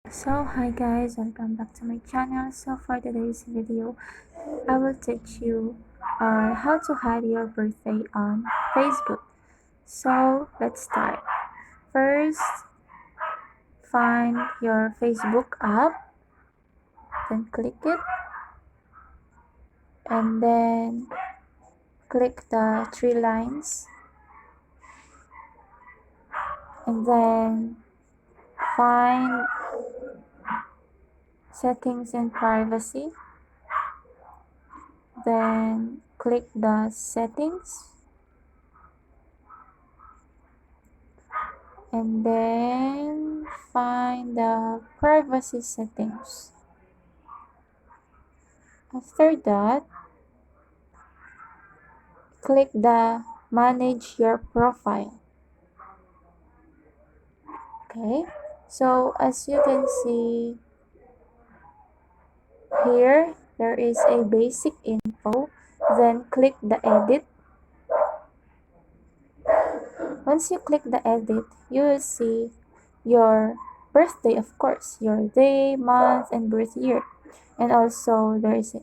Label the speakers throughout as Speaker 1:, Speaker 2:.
Speaker 1: So hi guys, welcome back to my channel. So for today's video, I will teach you how to hide your birthday on Facebook. So let's start. First, find your Facebook app, then click it, and then click the three lines, and then find settings and privacy, then click the settings, and then find the privacy settings. After that, click the manage your profile. Okay, so as you can see here, there is a basic info, then click the edit. Once you click the edit, you will see your birthday, of course, your day, month, and birth year. And also there is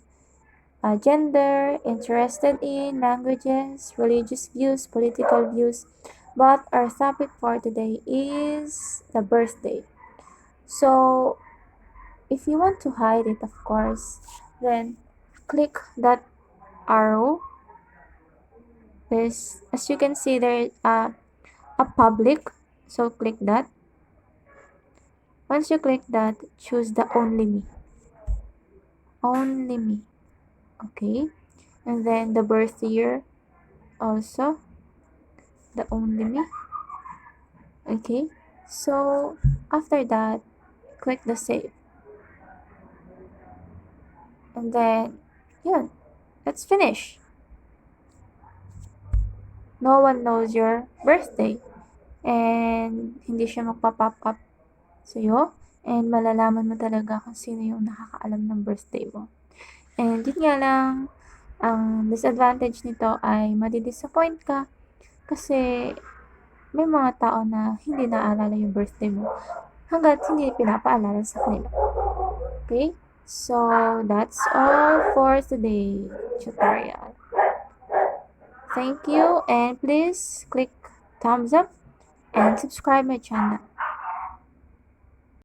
Speaker 1: gender, interested in, languages, religious views, political views. But our topic for today is the birthday. So if you want to hide it, of course, then click that arrow. There's, as you can see, there a public. So click that. Once you click that, choose the only me. Only me. Okay. And then the birth year also. The only me. Okay. So after that, click the save. And then, yun. Let's finish. No one knows your birthday. And hindi siya magpa-pop up sa'yo. And malalaman mo talaga kung sino yung nakakaalam ng birthday mo. And yun nga lang, ang disadvantage nito ay madi-disappoint ka kasi may mga tao na hindi naaalala yung birthday mo hanggat hindi pinapaalala sa kanila. Okay? So, that's all for today tutorial. Thank you, and please click thumbs up and subscribe my channel.